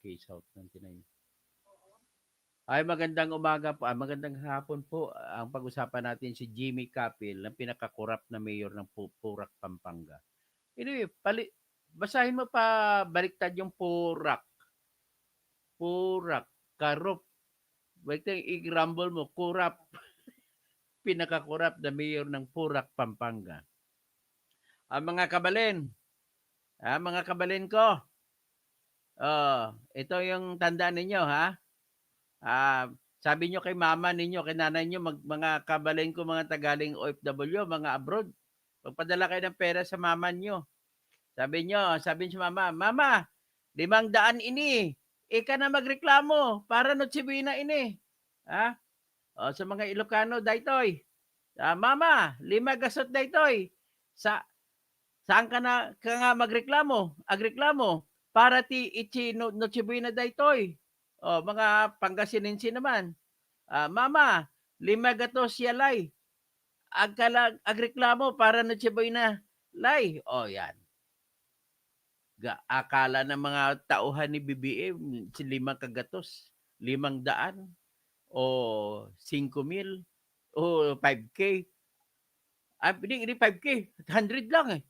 K South 99. Ay, magandang umaga po, magandang hapon po. Ang pag-usapan natin si Jimmy Capil, ang pinaka-corrupt na mayor ng Purak, Pampanga. Anyway, basahin mo pa baliktad yung Purak. Purak, karup. Baliktad i-rumble mo, kurap. Pinaka-corrupt na mayor ng Purak, Pampanga. Mga kabalin, mga kabalin ko, ito yung tandaan ninyo, ha? Ah, sabi nyo kay mama ninyo, kay nanay nyo, mga kabalin ko, mga tagaling OFW, mga abroad, magpadala kayo ng pera sa mama nyo. Sabi nyo sa mama, Mama, 500 ini. Ika na magreklamo para Noche-Buena ini. Ha? O, sa mga Ilocano, daytoy. Mama, 5 gasot daytoy. Saan ka nga magreklamo? Agreklamo para ti ichi Noche-Buena daytoy. O, mga Pangasinense naman. Mama, 5 gatos yalay. Agreklamo para Noche-Buena lay. O, yan. Akala ng mga tauhan ni BBM, 5 kagatos, 500 o 5,000 o 5K. Hindi 5K, 100 lang eh.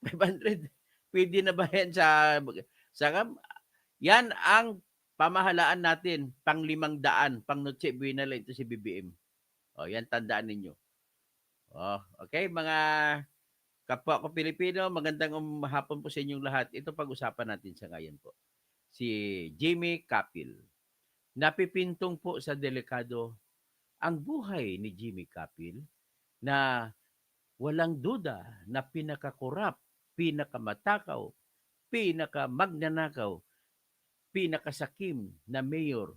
500. Pwede na ba yan sa yan ang pamahalaan natin, pang 500, pang Noche Buena lang ito si BBM. O, yan tandaan ninyo. O, okay, mga kapwa ko Pilipino, magandang hapon po sa inyong lahat. Ito pag-usapan natin sa ngayon po. Si Jimmy Capil. Napipintong po sa delikado ang buhay ni Jimmy Capil na walang duda na pinakakurap, pinakamatakaw, pinakamagnanakaw, pinakasakim na mayor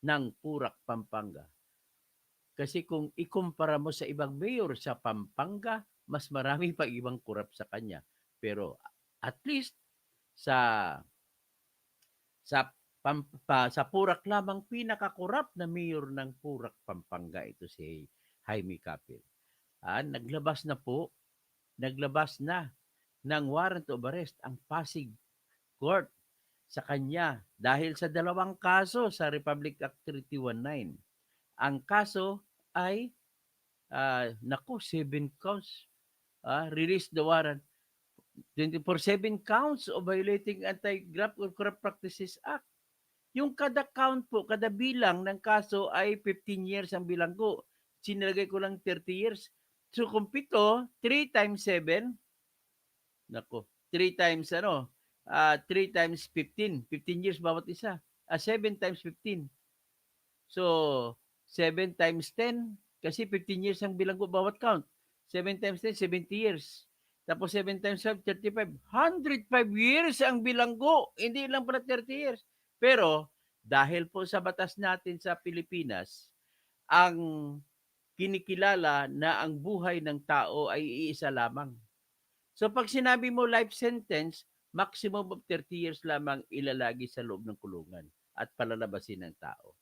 ng Purak, Pampanga. Kasi kung ikumpara mo sa ibang mayor sa Pampanga, mas marami pa ibang kurap sa kanya. Pero at least sa sa Purak lamang pinakakurap na mayor ng Purak, Pampanga ito si Jaime Capil. Naglabas na ng warrant of arrest ang Pasig Court sa kanya dahil sa 2 kaso sa Republic Act 3219. Ang kaso ay 7 counts. Release the warrant for 7 counts of violating Anti-Graft or Corrupt Practices Act. Yung kada count po, kada bilang ng kaso ay 15 years ang bilanggo. Sinilagay ko lang 30 years. So kung 7, 3 times 7, 3 times 3 times 15. 15 years bawat isa. 7 times 15. So, 7 times 10, kasi 15 years ang bilanggo bawat count. 7 times 10, 70 years. Tapos 7 times 5, 35. 105 years ang bilanggo. Hindi lang pala 30 years. Pero, dahil po sa batas natin sa Pilipinas, ang kinikilala na ang buhay ng tao ay iisa lamang. So pag sinabi mo life sentence, maximum of 30 years lamang ilalagi sa loob ng kulungan at palalabasin ng tao.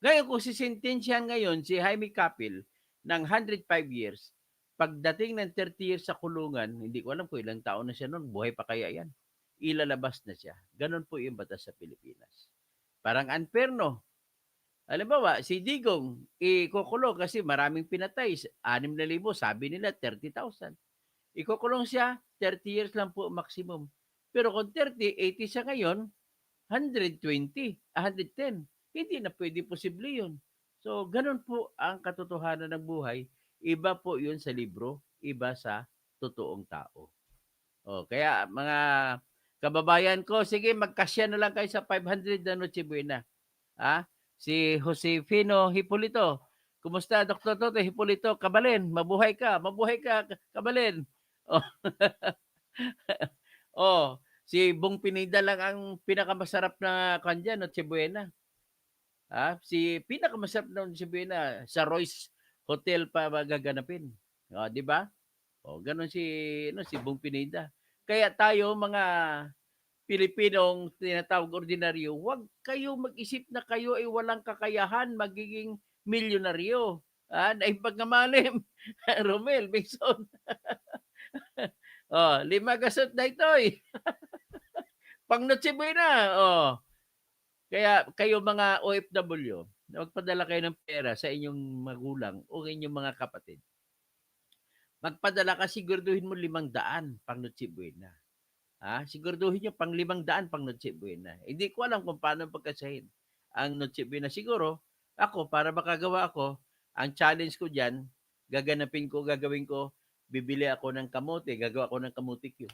Ngayon, kung sisentensyahan ngayon si Jaime Capil ng 105 years, pagdating ng 30 years sa kulungan, hindi ko alam kung ilang taon na siya noon, buhay pa kaya yan, ilalabas na siya. Ganon po yung batas sa Pilipinas. Parang unfair, no? Halimbawa, si Digong, ikukulong kasi maraming pinatay. 6,000, sabi nila 30,000. Ikukulong siya, 30 years lang po maximum. Pero kung 30, 80 siya ngayon, 120, 110. Hindi na pwede posible yun. So, ganun po ang katotohanan ng buhay. Iba po yun sa libro, iba sa totoong tao. Kaya mga kababayan ko, sige, magkasya na lang kayo sa 500 na Noche Buena. Si Josefino Hipolito. Kumusta, Dr. Toto Hipolito? Kabalin, mabuhay ka, Kabalin. Si Bong Pineda lang ang pinakamasarap na kanya, Noche Buena. Si pinakamasarap na Noche Buena sa Royce Hotel pa magaganapin. Di ba? Ganun si Bong Pineda. Kaya tayo mga Pilipinong tinatawag ordinaryo, huwag kayo mag-isip na kayo ay walang kakayahan magiging milyonaryo. Naipagkamalim, Romel, Bingson. 5 gasot na ito eh. Pang Noche Buena. Kaya kayo mga OFW, na magpadala kayo ng pera sa inyong magulang o inyong mga kapatid. Magpadala ka, siguraduhin mo 500 pang Noche Buena. Siguraduhin niyo pang 500 pang Noche Buena. Hindi ko alam kung paano pagkasahin ang Noche Buena. Siguro, ako, para makagawa ako, ang challenge ko diyan, gagawin ko, bibili ako ng kamote, gagawa ako ng kamote Q.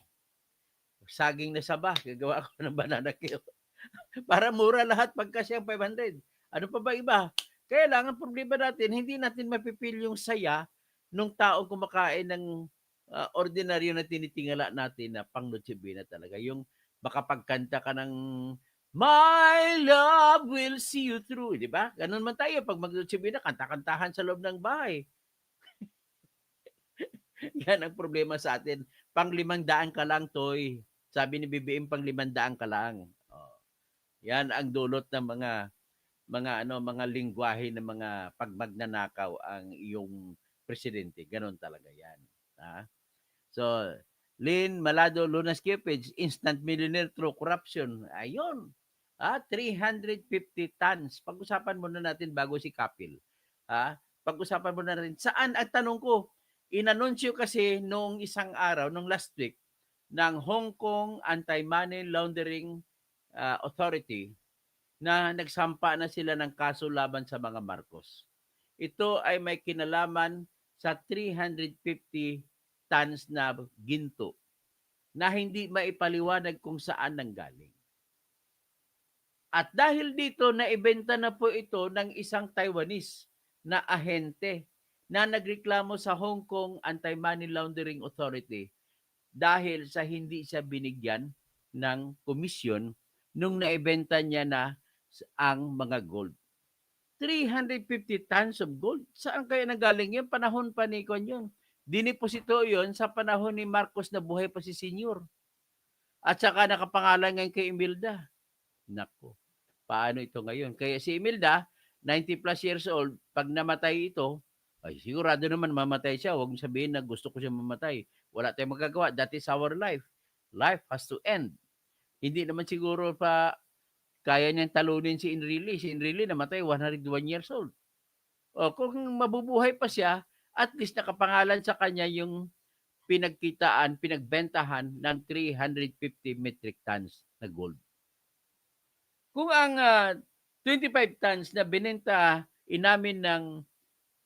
Saging na saba, gagawa ako ng banana Q. Para mura lahat pagkasya 500. Ano pa ba iba? Kaya lang, ang problema natin, hindi natin mapipil yung saya nung taong kumakain ng ordinaryo na tinitingala natin na pang Noche Buena talaga. Yung makapagkanta ka ng My love will see you through, di ba? Ganun man tayo pag mag-Noche Buena, kanta-kantahan sa loob ng bahay. Yan ang problema sa atin. Pang 500 ka lang, Toy. Sabi ni BBM, pang 500 ka lang. Oh. Yan ang dulot ng mga lengguwahe ng mga pagmagnanakaw ang iyong presidente. Ganon talaga yan. So, Lynn Malado Lunas Kipage, instant millionaire through corruption. Ayun. 350 tons. Pag-usapan muna natin bago si Kapil. Pag-usapan muna natin. Saan? At tanong ko, inanunsyo kasi noong isang araw, noong last week, ng Hong Kong Anti-Money Laundering Authority na nagsampa na sila ng kaso laban sa mga Marcos. Ito ay may kinalaman sa 350 tons na ginto na hindi maipaliwanag kung saan nanggaling. At dahil dito, naibenta na po ito ng isang Taiwanese na ahente na nagreklamo sa Hong Kong Anti-Money Laundering Authority dahil sa hindi siya binigyan ng komisyon nung naibenta niya na ang mga gold. 350 tons of gold. Saan kaya nagaling yun? Panahon pa ni Kon yun. Diniposito yun sa panahon ni Marcos na buhay pa si Senyor. At saka nakapangalan ngayon kay Imelda. Nako, paano ito ngayon? Kaya si Imelda, 90 plus years old, pag namatay ito, ay sigurado naman mamatay siya. Huwag mo sabihin na gusto ko siya mamatay. Wala tayong magagawa. That is our life. Life has to end. Hindi naman siguro pa kaya niyang talunin si Enrile. Si Enrile namatay 101 years old. O kung mabubuhay pa siya, at least nakapangalan sa kanya yung pinagbentahan ng 350 metric tons na gold. Kung ang 25 tons na binenta inamin ng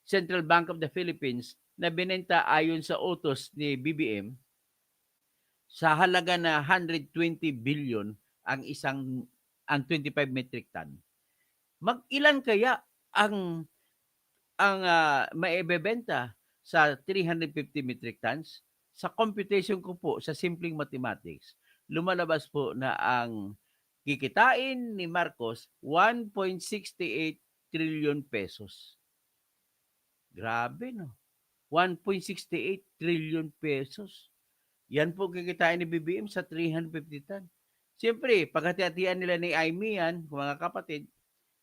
Central Bank of the Philippines na binenta ayon sa utos ni BBM sa halaga na 120 billion ang 25 metric ton. Mag-ilan kaya ang maibebenta sa 350 metric tons? Sa computation ko po, sa simpleng mathematics, lumalabas po na ang kikitain ni Marcos 1.68 trillion pesos. Grabe, no? 1.68 trillion pesos. Yan po kikitain ni BBM sa 350 ton. Siyempre, pagkatihatian nila ni Aimee yan, mga kapatid,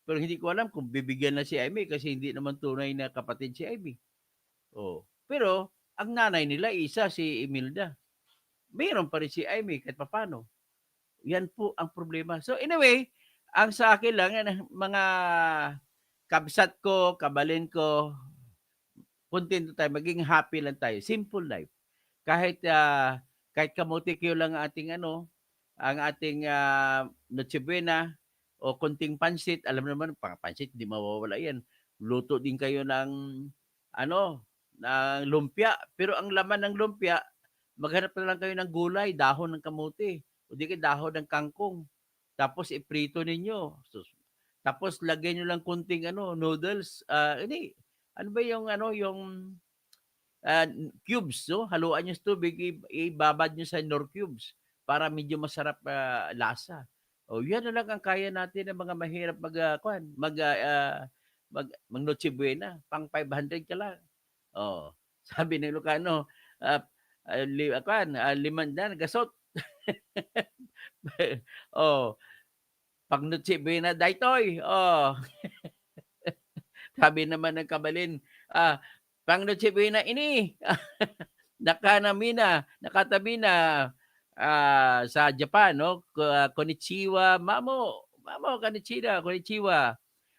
pero hindi ko alam kung bibigyan na si Aimee kasi hindi naman tunay na kapatid si Aimee. Pero, ang nanay nila, isa si Imelda. Mayroon pa rin si Aimee kahit papano. Yan po ang problema. So anyway, ang sa akin lang, mga kabsat ko, kabalin ko, kontento tayo, maging happy lang tayo. Simple life. Kahit kamote Q lang ang ating Noche Buena o konting pansit, alam naman, pansit, di mawawala yan. Luto din kayo ng ng lumpia. Pero ang laman ng lumpia, maghanap na lang kayo ng gulay, dahon ng kamote, o di kayo dahon ng kangkong. Tapos iprito ninyo. Tapos lagyan nyo lang kunting noodles. Ano ba yung cubes, no? Haluan nyo sa tubig, ibabad nyo sa Nor cubes para medyo masarap lasa. Yan na lang ang kaya natin ng mga mahirap mag Noche Buena, pang 500 ka lang. Sabi ng Ilocano, limandan gasot. Pag Noche Buena daytoy. Sabi naman ng kabalin, pang Noche Buena ini. Nakatabi na sa Japan, no? Konnichiwa, mamo. Mamo konnichiwa.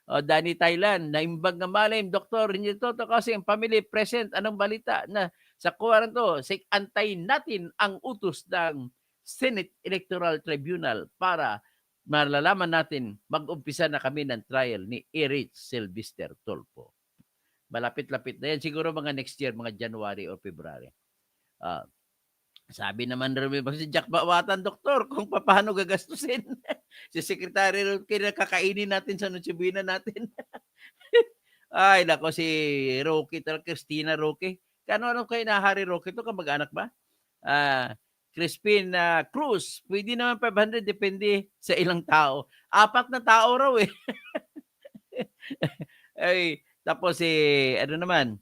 O Danny Thailand, naimbag nga malim, Doktor, hindi toto kasi ang family present. Anong balita na sa kuwaranto, antayin natin ang utos ng Senate Electoral Tribunal para malalaman natin mag-umpisa na kami ng trial ni Erich Sylvester Tulfo. Malapit-lapit na yan. Siguro mga next year, mga January or February. Sabi naman rin si Jack Bawatan, Doktor, kung paano gagastusin. Si Secretary Roque na kakainin natin sa Noche Buena natin. Ay, nako si Roque, Christina Roque. Ano kayo na Harry Roque to? Kamag-anak ba? Crispin Cruz, pwede naman 500, depende sa ilang tao. 4 na tao raw eh. Ay, tapos ano naman,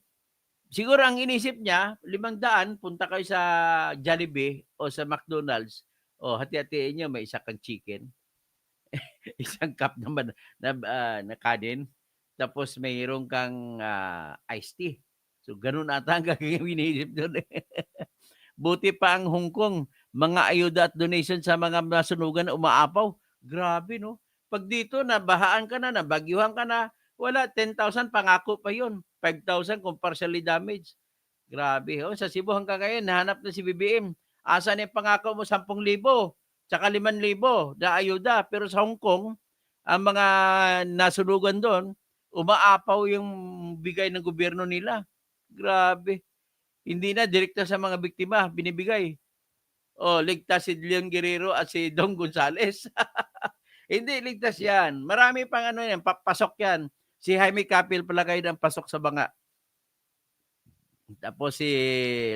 siguro ang inisip niya, 500, punta kayo sa Jollibee o sa McDonald's, o hati-hatiin niyo, may isa kang chicken, isang cup naman na kanin, tapos mayroon kang iced tea. So, ganun ata ang inisip doon. Buti pa ang Hong Kong, mga ayuda at donation sa mga nasunugan na umaapaw. Grabe, no? Pag dito, nabahaan ka na, nabagyuhan ka na, wala, 10,000, pangako pa yun. 5,000 kung partially damaged. Grabe. Oh, sa Cebu hanggang ngayon, nahanap na si BBM. Asan yung pangako mo? 10,000, tsaka 5,000 na ayuda. Pero sa Hong Kong, ang mga nasunugan doon, umaapaw yung bigay ng gobyerno nila. Grabe. Hindi na direkta sa mga biktima binibigay. Oh, ligtas si Leon Guerrero at si Dong Gonzales. Hindi ligtas 'yan. Marami pang ano 'yan, papasok 'yan. Si Jaime Capil palagay ng pasok sa banga. Tapos si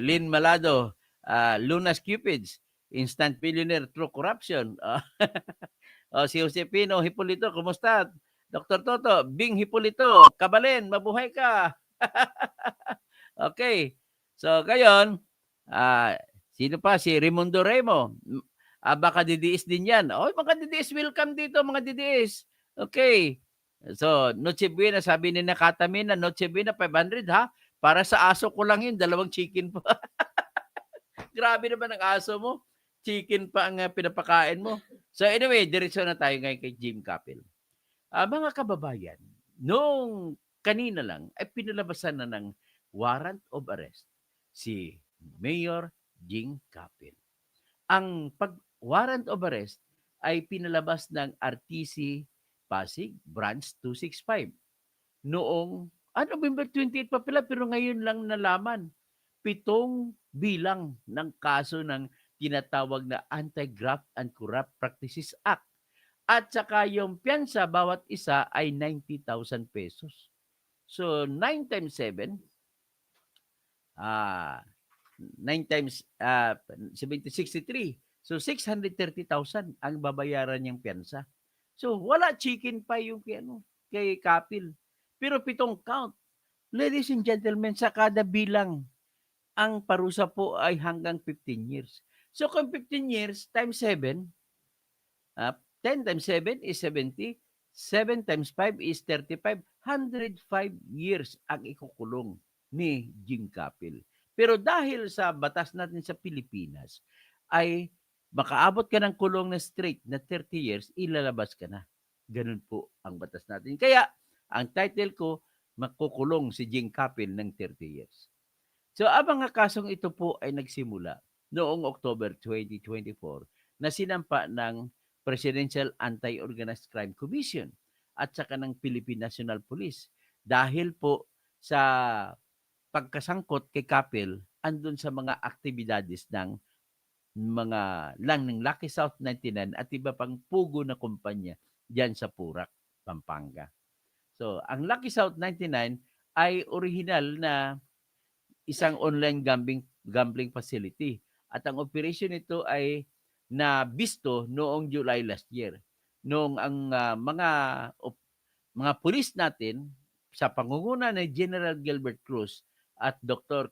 Lynn Malado, Lunas Cupids, instant millionaire through corruption. Si Josepino Hipolito, kumusta? Dr. Toto, Bing Hipolito, Kabalen, mabuhay ka. Okay. So, ngayon, sino pa? Si Raimundo Remo. Baka DDS din yan. Oh, mga DDS, welcome dito, mga DDS. Okay. So, Noche Buena, sabi ni Nakatamin na Noche Buena, 500 ha? Para sa aso ko lang yun, 2 chicken pa. Grabe naman ang aso mo. Chicken pa ang pinapakain mo. So anyway, diretso na tayo ngayon kay Jim Capil. Mga kababayan, noong kanina lang ay pinalabasan na ng warrant of arrest si Mayor Jing Capil. Ang warrant of arrest ay pinalabas ng RTC Pasig Branch 265 noong November 28 pa pala, pero ngayon lang nalaman. 7 bilang ng kaso ng tinatawag na Anti-Graft and Corrupt Practices Act. At saka yung piyansa bawat isa ay 90,000 pesos. So 9 times 7, 9 times 63. So 630,000 ang babayaran niyang piyansa. So wala chicken pa yung kay Capil. Pero 7 count. Ladies and gentlemen, sa kada bilang, ang parusa po ay hanggang 15 years. So kung 15 years times 7, 10 times 7 is 70, 7 times 5 is 35, 105 years ang ikukulong ni Jing Capil. Pero dahil sa batas natin sa Pilipinas, ay makaabot ka ng kulong na straight na 30 years, ilalabas ka na. Ganun po ang batas natin. Kaya, ang title ko, makukulong si Jing Capil ng 30 years. So, ang mga kasong ito po ay nagsimula noong October 2024 na sinampa ng Presidential Anti-Organized Crime Commission at saka ng Philippine National Police dahil po sa pagkasangkot kay Capil andun sa mga aktibidades ng mga ng Lucky South 99 at iba pang pugo na kumpanya diyan sa Purak, Pampanga. So, ang Lucky South 99 ay original na isang online gambling facility. At ang operation nito ay nabisto noong July last year. Noong ang mga pulis natin sa pangunguna ni General Gilbert Cruz at Dr.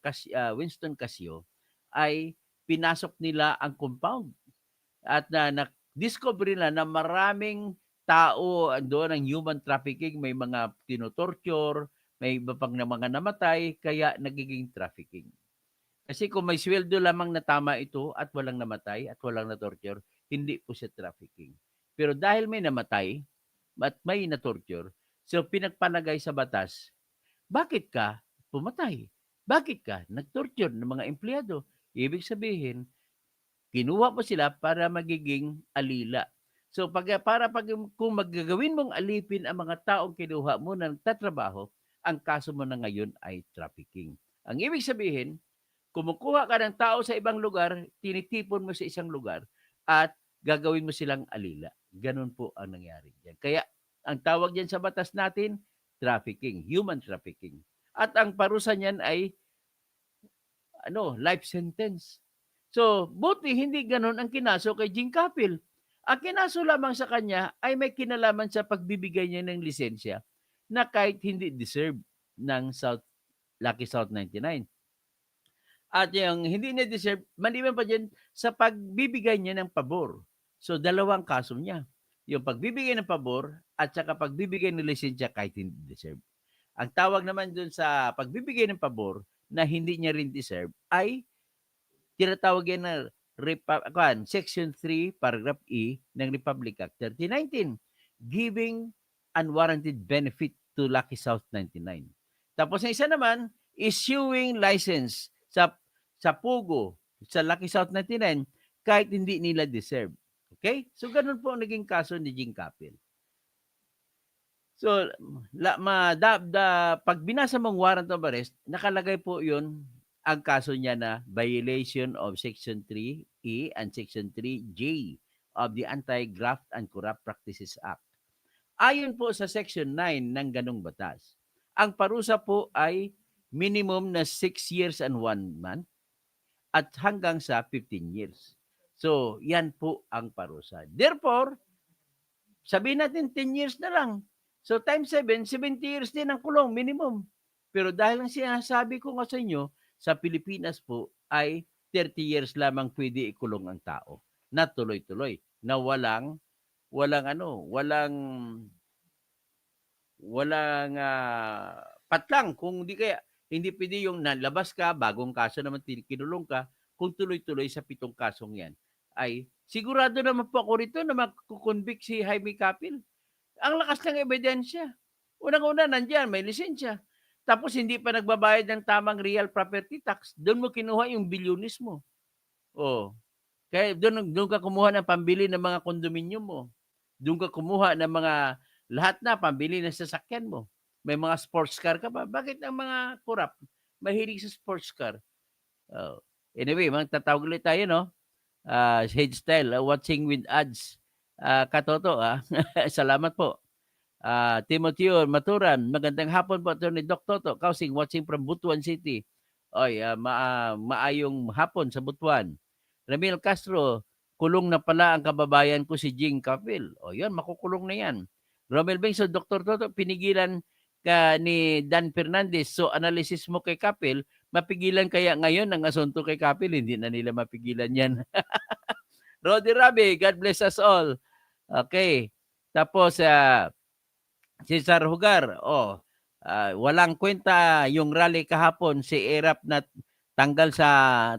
Winston Casio ay pinasok nila ang compound at na-discover nila na maraming tao doon ang human trafficking, may mga tinotorture, may iba pang mga namatay, kaya nagiging trafficking. Kasi kung may sweldo lamang na tama ito at walang namatay at walang na-torture, hindi po siya trafficking. Pero dahil may namatay at may na-torture, so pinagpalagay sa batas, bakit ka pumatay? Bakit ka nag-torture ng mga empleyado? Ibig sabihin, kinuha mo sila para magiging alila. So kung magagawin mong alipin ang mga taong kinuha mo na nagtatrabaho, ang kaso mo na ngayon ay trafficking. Ang ibig sabihin, kumukuha ka ng tao sa ibang lugar, tinitipon mo sa isang lugar, at gagawin mo silang alila. Ganun po ang nangyari diyan. Kaya ang tawag diyan sa batas natin, trafficking, human trafficking. At ang parusa niyan ay life sentence. So, buti hindi ganun ang kinaso kay Jing Capil. Ang kinaso lamang sa kanya ay may kinalaman sa pagbibigay niya ng lisensya na kahit hindi deserve ng Lucky South 99. At yung hindi niya deserve, maliban pa dyan sa pagbibigay niya ng pabor. So, dalawang kaso niya. Yung pagbibigay ng pabor at saka pagbibigay ng lisensya kahit hindi deserve. Ang tawag naman dun sa pagbibigay ng pabor na hindi niya rin deserve ay tinatawag yan na Section 3, Paragraph E ng Republic Act 3019, giving unwarranted benefit to Lucky South 99. Tapos ang isa naman, issuing license sa Pugo, sa Lucky South 99, kahit hindi nila deserve. Okay? So, ganun po ang naging kaso ni Jing Capil. So, pag binasa mong warrant of arrest, nakalagay po yun ang kaso niya na violation of Section 3E and Section 3J of the Anti-Graft and Corrupt Practices Act. Ayon po sa Section 9 ng ganung batas, ang parusa po ay minimum na 6 years and 1 month at hanggang sa 15 years. So, yan po ang parusa. Therefore, sabihin natin 10 years na lang. So, times 7, 70 years din ang kulong, minimum. Pero dahil ang sinasabi ko nga sa inyo, sa Pilipinas po ay 30 years lamang pwede ikulong ang tao na tuloy-tuloy, na walang patlang. Kung hindi pwede yung nalabas ka, bagong kaso naman kinulong ka, kung tuloy-tuloy sa 7 kasong yan, ay sigurado naman po ako rito na makukonvict si Jaime Capil. Ang lakas ng ebidensya. Unang-una, nandiyan, may lisensya. Tapos hindi pa nagbabayad ng tamang real property tax. Doon mo kinuha yung bilyonis mo. Oh. Kaya doon ka kumuha ng pambili ng mga kondominium mo. Doon ka kumuha ng mga lahat na pambili ng sasakyan mo. May mga sports car ka pa. Bakit ang mga kurap mahilig sa sports car? Oh. Anyway, magtatawag ulit tayo, no? Head style, watching with ads. Katoto, salamat po. Timothy Maturan, magandang hapon po, Atty. Doc Toto, Kausing, watching from Butuan City. Oy, maayong hapon sa Butuan. Ramil Castro, kulong na pala ang kababayan ko si Jing Capil. O yun, makukulong na yan. Romel Bengso, Dr. Toto, pinigilan ka ni Dan Fernandez. So, analysis mo kay Capil, mapigilan kaya ngayon ang asunto kay Capil? Hindi na nila mapigilan yan. Rodi Rabi, God bless us all. Okay. Tapos, Cesar Hugar, walang kwenta yung rally kahapon, si Erap na tanggal sa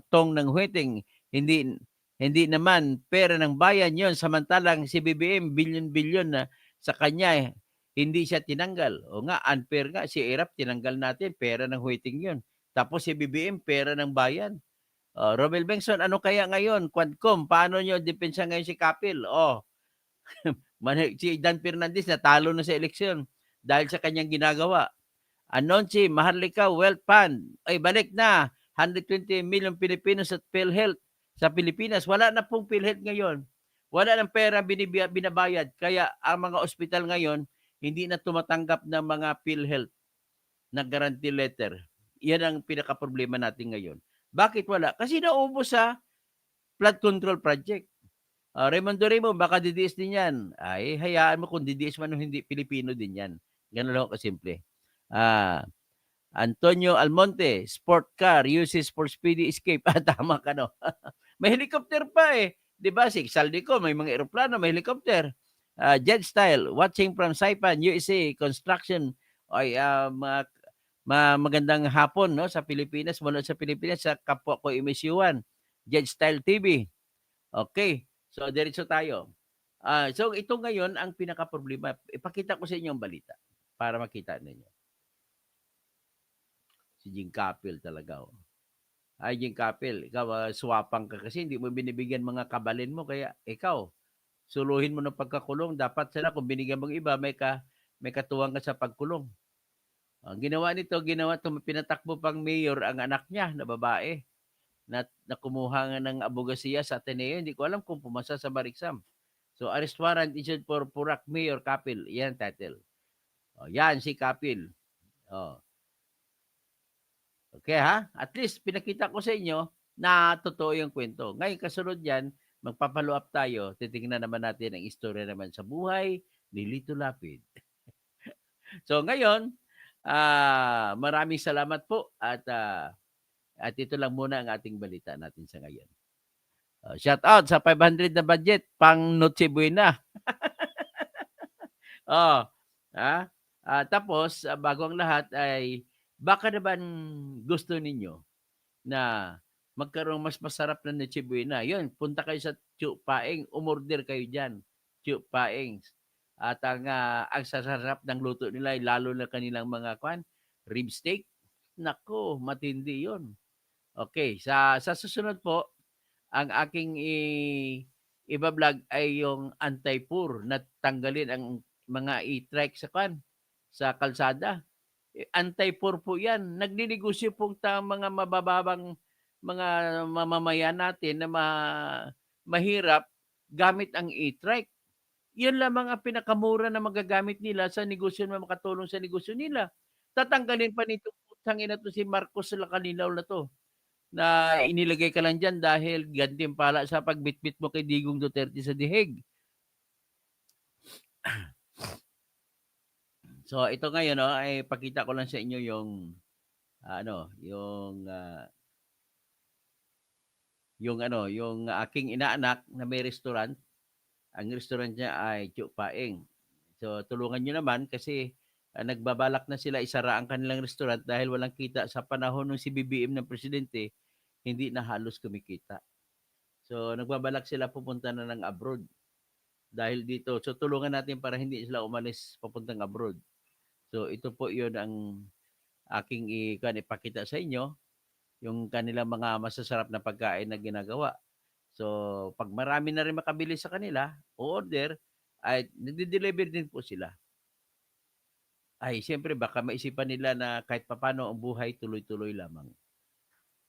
tong ng Huiting. Hindi naman pera ng bayan yon, samantalang si BBM bilyon-bilyon na sa kanya hindi siya tinanggal. O nga, unfair nga, si Erap tinanggal natin, pera ng Huiting yon. Tapos si BBM pera ng bayan. Romel Bengson, ano kaya ngayon? Quadcom, paano nyo depensa ngayon si Capil? Si Dan Fernandez natalo na sa eleksyon dahil sa kanyang ginagawa. Anonsi, Maharlika Wealth Fund, ay balik na 120 million Pilipinos at PhilHealth sa Pilipinas. Wala na pong PhilHealth ngayon. Wala ng pera binabayad. Kaya ang mga ospital ngayon hindi na tumatanggap ng mga PhilHealth na guarantee letter. Yan ang pinaka-problema natin ngayon. Bakit wala? Kasi naubos sa flood control project. Raymond Doremo, baka didiis din yan. Ay, hayaan mo kung didiis man o hindi, Pilipino din yan. Ganun lang kasimple. Antonio Almonte, sport car, uses for speedy escape. Tama ka, no? May helicopter pa eh. Diba, si Saldico, may mga aeroplano, may helicopter. Jet Style, watching from Saipan, USA, construction. Ay, magandang hapon, no, sa Pilipinas, mula sa Pilipinas, sa kapwa ko MSU1. Jet Style TV. Okay. So, diretso tayo. So ito ngayon ang pinakaproblema. Ipakita ko sa inyo ang balita para makita ninyo. Si Jing Capel talaga, oh. Ay, Jing Capel, ikaw, swapang ka kasi hindi mo binibigyan mga kabalin mo kaya ikaw, suluhin mo ng pagkakulong. Dapat sana kung binigyan mong iba, may katuwang ka sa pagkulong. Ang ginawa nito, pinatakbo pang mayor ang anak niya na babae na kumuha nga ng abogasiya sa Ateneo. Hindi ko alam kung pumasa sa bar exam. So, arrest warrant issued for Purak Mayor Kapil. Yan title. Yan si Kapil. Oh. Okay ha? At least pinakita ko sa inyo na totoo yung kwento. Ngayon, kasunod yan, magpapalo up tayo. Titingnan naman natin ang istorya naman sa buhay ni Lito Lapid. So ngayon, maraming salamat po at ito lang muna ang ating balita natin sa ngayon. Shout out sa 500 na budget pang Noche Buena. Oh, tapos bago ang lahat ay baka naman gusto ninyo na magkaroon mas masarap na Noche Buena. Yun, punta kayo sa Chu Paeng, umorder kayo diyan. Chu Paeng. At ang sasarap ng luto nila ay lalo na kanilang mga rib steak. Nako, matindi 'yon. Okay, sa susunod po, ang aking iba-vlog ay yung anti-poor na tanggalin ang mga e-trike sa kalsada. Anti-poor po 'yan. Nagninegosyo po mga mabababang mga mamamayan natin na mahirap gamit ang e-trike. 'Yun lamang ang pinakamura na magagamit nila sa negosyo na makatulong sa negosyo nila. Tatanggalin pa nitong putsang-ina 'to si Marcos Lacaninaw na 'to, na inilagay ka lang diyan dahil gantimpala sa pagbitbit mo kay Digong Duterte sa dihig. So ito ngayon ay pakita ko lang sa inyo yung yung aking inaanak na may restaurant. Ang restaurant niya ay Chu Paeng. So tulungan niyo naman kasi nagbabalak na sila isara ang kanilang restaurant dahil walang kita sa panahon ng si BBM ng presidente, hindi na halos kumikita. So nagbabalak sila pupunta na ng abroad dahil dito. So tulungan natin para hindi sila umalis papuntang abroad. So ito po 'yon ang aking ipakita sa inyo, yung kanilang mga masasarap na pagkain na ginagawa. So pag marami na rin makabili sa kanila, o-order, ay nade-deliver din po sila. Ay siyempre baka maisipan nila na kahit papaano ang buhay tuloy-tuloy lamang.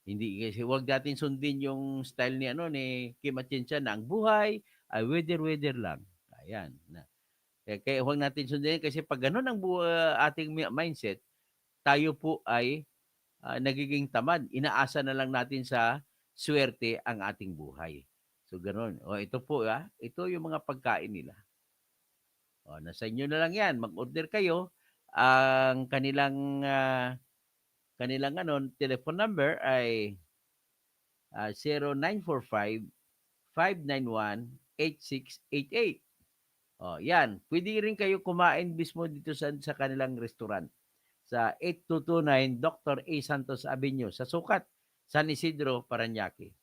Hindi kasi huwag natin sundin yung style ni Kim Atienza na ang buhay ay weather lang. Ayan. Kaya huwag natin sundin kasi pag gano'n ang ating mindset, tayo po ay nagiging tamad. Inaasa na lang natin sa swerte ang ating buhay. So gano'n. Ito po ito yung mga pagkain nila. Nasa inyo na lang 'yan. Mag-order kayo. Ang kanilang telephone number ay 0945-591-8688. Yan. Pwede rin kayo kumain mismo dito sa kanilang restaurant sa 8229 Dr. A. Santos Avenue sa Sukat, San Isidro, Parañaque.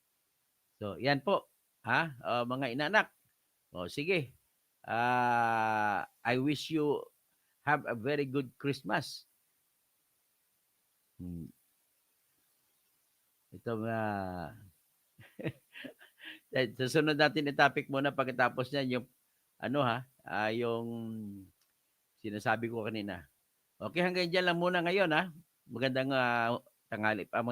So, yan po. Mga inanak. Sige. I wish you have a very good Christmas. Ito susunod natin yung topic muna pagkatapos niyan yung yung sinasabi ko kanina. Okay, hanggang diyan lang muna ngayon Magandang tanghali pa.